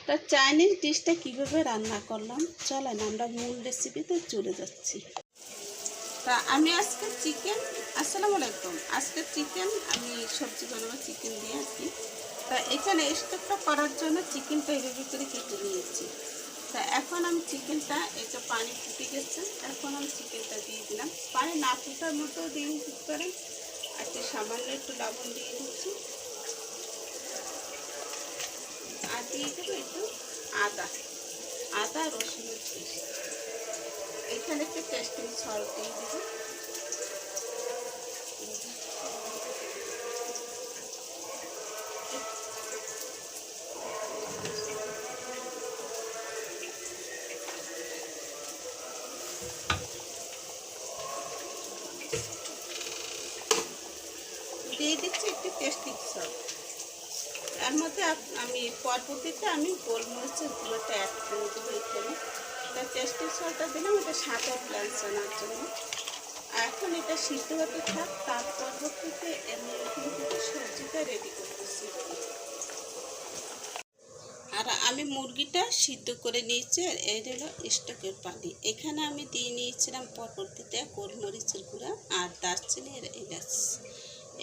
তা চাইনিজ ডিশটা কীভাবে রান্না করলাম চলেন আমরা মূল রেসিপিতে চলে যাচ্ছি। তা আমি আজকে চিকেন, আসসালামু আলাইকুম, আজকে চিকেন আমি সবজি বানাবো চিকেন দিয়ে আর কি। তা এখানে স্টকটা করার জন্য চিকেনটা এভাবে করে কেটে নিয়েছি। তা এখন আমি চিকেনটা, এই যে পানি ফুটে গেছে, এখন আমি চিকেনটা দিয়ে দিলাম। পানি না ফুটার মতো দিয়ে দিতে পারেন, আর সামান্য একটু লবণ দিয়ে দিচ্ছি, আর দিয়ে দেবো একটু আদা রসুনের পেস্ট। এখানে একটু টেস্টিং সল্ট দিয়ে দেবো। দিয়ে দিচ্ছি একটু টেস্টিং সল্ট। এর মধ্যে আমি পরবর্তীতে আমি গোলমরিচের গুঁড়োটা অ্যাড করে দেবো এখানে। এটা টেস্টিং সল্টটা দিলাম, এটা স্বাদে ব্যালেন্স আনার জন্য। এখন এটা সিদ্ধ হতে থাক, তার পরবর্তীতে আমি কিন্তু সবজিটা রেডি করতেছি। আর আমি মুরগিটা সিদ্ধ করে নিয়েছি, আর এই হলো স্টকের পানি। এখানে আমি দিয়ে নিয়েছিলাম পরবর্তীতে গোলমরিচের গুঁড়া আর দারচিনি আর এলাচ।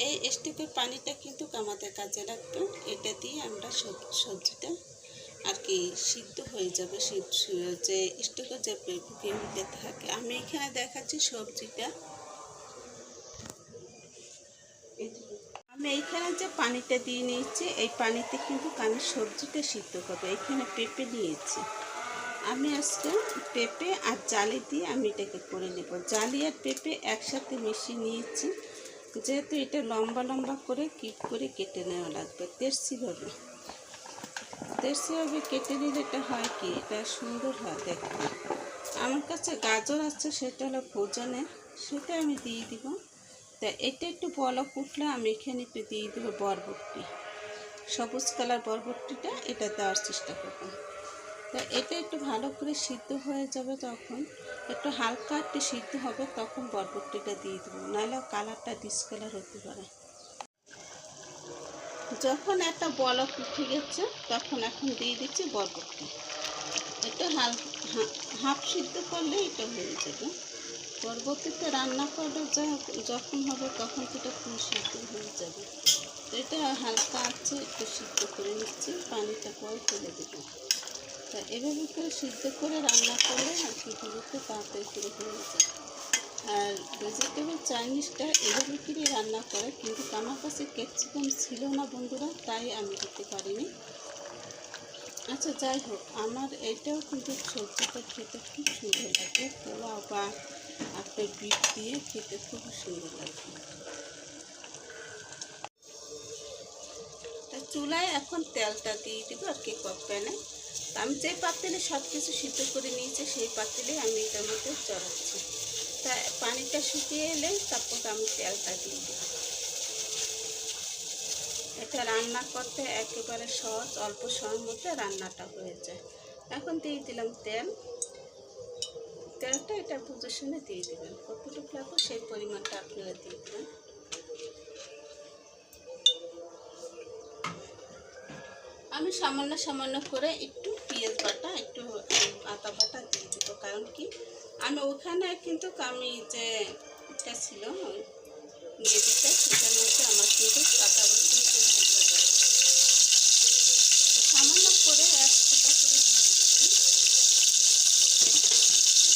এই স্টকের পানিটা কিন্তু আমাদের কাজে লাগবে, এটা দিয়ে আমরা সবজিটা আর কি সিদ্ধ হয়ে যাবে। যে স্টকের যে গ্রেভিতে থাকে, আমি এখানে দেখাচ্ছি সবজিটা। আমি এইখানে যে পানিটা দিয়ে নিয়েছি, এই পানিতে কিন্তু আমি সবজিটা সিদ্ধ করবো। এখানে পেঁপে নিয়েছি আমি, আজকে পেঁপে আর জালি দিয়ে আমি এটাকে করে নেব। জালি আর পেঁপে একসাথে মিশিয়ে নিয়েছি, যেহেতু এটা লম্বা লম্বা করে কিপ করে কেটে নেওয়া লাগবে দেশিভাবে। কেটে নিলে এটা হয় কি, এটা সুন্দর হয় দেখতে। আমার কাছে গাজর আছে, সেটা হলো ভোজনের, সেটা আমি দিয়ে দিব। তা এটা একটু বলক উঠলে আমি এখানে একটু দিয়ে দেবো বরবটি, সবুজ কালার বরবটিটা এটা দেওয়ার চেষ্টা করব। তা এটা একটু ভালো করে সিদ্ধ হয়ে যাবে, তখন একটু হালকা একটু সিদ্ধ হবে, তখন বরবটিটা দিয়ে দেবো, নাহলে কালারটা ডিসকালার হতে পারে। যখন একটা বলক উঠে গেছে, তখন এখন দিয়ে দিচ্ছি বরবটি। এটা হাফ সিদ্ধ করলে এটা হয়ে যাবে। পরবর্তীতে রান্না করলে যখন হবে তখন সেটা ফুল সিদ্ধ হয়ে যাবে। তো এটা হালকা আছে একটু সিদ্ধ করে নিচ্ছি, পানিটা পরে ফেলে দেবো। তা এভাবে করে সিদ্ধ করে রান্না করলে আর কি পুরোতে তাড়াতাড়ি করে হয়ে যায়। আর ভেজিটেবল চাইনিজটা এভাবে করে রান্না করে, কিন্তু আমার কাছে ক্যাপসিকাম ছিল না বন্ধুরা, তাই আমি দিতে পারিনি। আচ্ছা যাই হোক, আমার এটাও কিন্তু সবজিটা খেতে খুব সুন্দর লাগে, পোলাও বা আপনার বিট দিয়ে খেতে খুব সুন্দর লাগে। তা চুলায় এখন তেলটা দিয়ে দেবো আর কি প্যানে। আমি যে পাতিলে সব কিছু সিদ্ধ করে নিয়েছি, সেই পাতিলে আমি এটার মধ্যে চড়াচ্ছি। তা পানিটা শুকিয়ে এলে তারপর আমি তেলটা দিয়ে দেবো। এটা রান্না করতে একেবারে সহজ, অল্প সময়ের মধ্যে রান্নাটা হয়ে যায়। এখন দিয়ে দিলাম তেলটা এটা বুঝে শুনে দিয়ে দেবেন, কতটুকু লাগবে সেই পরিমাণটা আপনারা দিয়ে দেবেন। আমি সামান্য করে একটু পেঁয়াজ বাটা, একটু আদা বাটা দিয়ে দেবো, কারণ কি আমি ওখানে কিন্তু আমি যে এটা ছিল গ্রেভিটা, সেটার মধ্যে আমার কিন্তু আদা রসুন সামান্য করে এক ফোঁটা করে দিয়ে দিচ্ছি।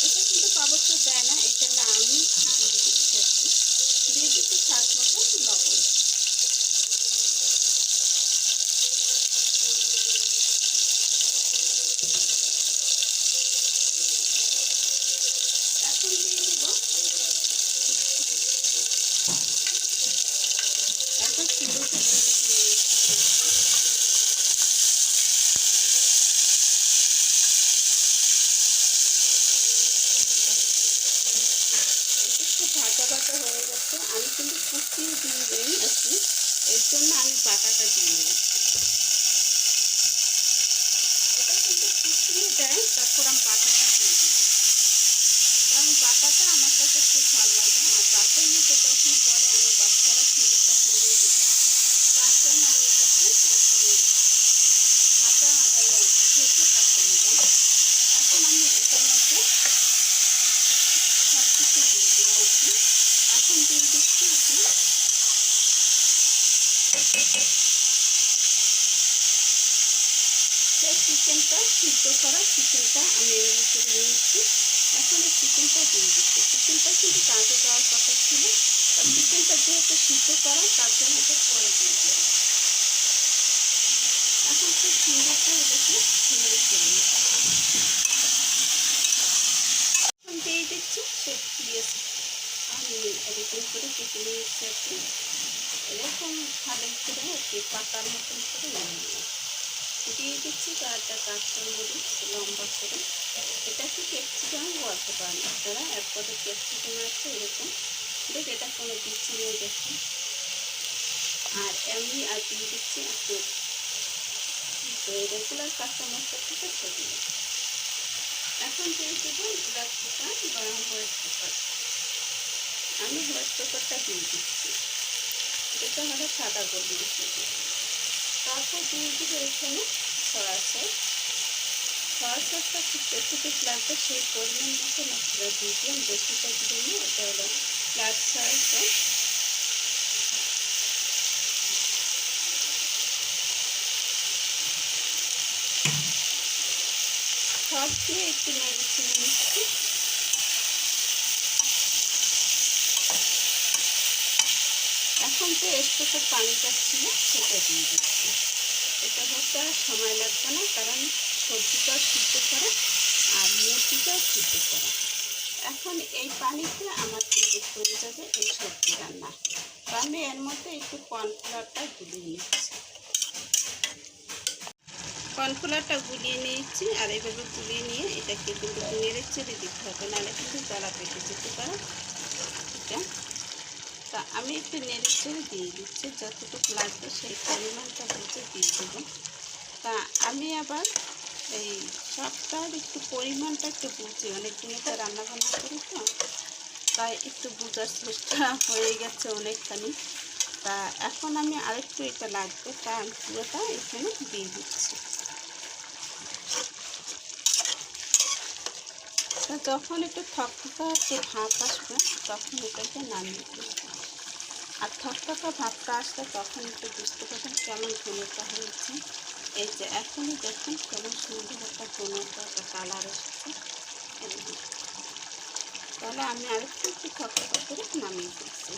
এটা কিন্তু অবশ্য দেয় না, এটা হলো আমি দিয়ে দিচ্ছি আর কি। দিয়ে দিচ্ছি স্বাদ মতো লবণ। এখন দিয়ে দিব, এখন সুন্দর ভাজা হয়ে গেছে। আমি কিন্তু কুচিয়ে দিয়ে দিই আর কি, এর জন্য আমি বাটাটা দিয়ে নিচ্ছি। এটা কিন্তু কুচিয়ে দেয়, তারপর আমি বাটাটা দিয়ে দিই, কারণ বাটাটা আমার কাছে খুব ভালো লাগে। আর বাটার মধ্যে তখন পরে আমার বাচ্চারা কিন্তু তখন দিয়ে দিতাম, তার জন্য আমি তখন ভাজা ভেজে চিকেনটা সিদ্ধ করা চিকেনটা আমি এভাবে করে নিয়েছি। এখন এই চিকেনটা দিয়ে দিচ্ছি। চিকেনটা কিন্তু কাজে দেওয়ার কথা ছিল, চিকেনটা যেহেতু সিদ্ধ করা তার জন্য এটা পরে দিয়ে দেবো। এখন খুব সুন্দর করে এটাকে নেড়ে চেড়ে নিতে এখন দিয়ে দিচ্ছি সে দিয়েছি আমি এরকম করে কেটে নিয়েছি আর কি, এরকম খালের করে আর কি পাতার মতন করে নিয়ে দিয়ে দিচ্ছি কয়েকটা কাঁচামরিচ লম্বা করে। এটা কি ক্যাপসিকাম বলতে পারেন আপনারা, এরপরে ক্যাপসিকাম আছে এরকম দেখ, এটা কোনো দিচ্ছি নিয়ে দেখুন। আর এমনি আর দিয়ে দিচ্ছি একটু রেগুলার কাঁচা মশলা থেকে ছড়িয়ে। এখন দিয়ে দেবো ব্ল্যাক পেপার বা হোয়াইট পেপার। আমি হোয়াইট পেপারটা দিয়ে দিচ্ছি, এটা হলো সাদা গোলমরিচ। তারপর দিয়ে দেবো এখানে সয়া সস। সয়া সসটা খুব স্পেসিফিক লাগবে সেই পরিমাণ মতো মশলা দিয়ে দিলাম, বেশিটা দিয়ে নিই। এটা হলো ব্ল্যাক সয়া সস। সব দিয়ে একটু নেড়ে চেড়ে নিচ্ছি। এখন যে এক্সট্রা পানিটা ছিল সেটা দিয়ে দিচ্ছি। এটা হতে আর সময় লাগবে না, কারণ সবজিটাও সিদ্ধ করা আর মুরগিটাও সিদ্ধ করা। এখন এই পানিতে আমার কিন্তু হয়ে যাবে এই সবজি রান্না। তো আমি এর মধ্যে একটু কর্নফ্লাওয়ারটা গুলিয়ে নিচ্ছি। কর্নফ্লাওয়ারটা গুলিয়ে নিয়েছি, আর এইভাবে গুলিয়ে নিয়ে এটাকে কিন্তু নেড়ে চেড়ে দিতে হবে, নাহলে কিন্তু জ্বালা পেটে যেতে পারে এটা। তা আমি একটু নেড়ে চেড়ে দিয়ে দিচ্ছি, যতটুকু লাগবে সেই পরিমাণটা বুঝে দিয়ে দেবো। তা আমি আবার এই সবটার একটু পরিমাণটা একটু বুঝি, অনেক দিনে তো রান্নাবান্না করি তো, তাই একটু বোঝার চেষ্টা হয়ে গেছে অনেকখানি। তা এখন আমি আরেকটু এটা লাগবে, তা আমি পুরোটা এখানে দিয়ে দিচ্ছি। তা যখন একটু থকথকা একটু ভাপ আসবে তখন এটাকে নামিয়ে দেবো। আর থকথকা ভাবটা আসলে তখন একটু বুঝতে পারবেন কেমন ঘনটা হয়েছে। এই যে এখনই দেখুন কেমন সুন্দর একটা ঘনটা একটা কালার এসেছে। তাহলে আমি আরেকটু থকথকা করে নামিয়ে দিচ্ছি।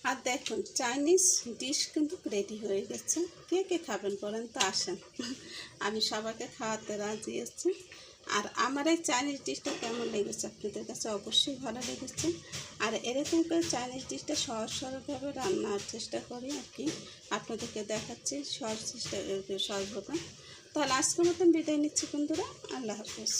আর দেখুন চাইনিজ ডিশ কিন্তু রেডি হয়ে গেছে। কে কে খাবেন বলেন তো, আসেন, আমি সবাইকে খাওয়াতে রাজি আছি। আর আমার এই চাইনিজ ডিশটা কেমন লেগেছে আপনাদের কাছে অবশ্যই ভালো লেগেছে। আর এরকম করে চাইনিজ ডিশটা সহজ সরলভাবে রান্নার চেষ্টা করি আর কি, আপনাদেরকে দেখাচ্ছি সহজভাবে। তাহলে আজকের মতন বিদায় নিচ্ছি বন্ধুরা, আল্লাহ হাফেজ।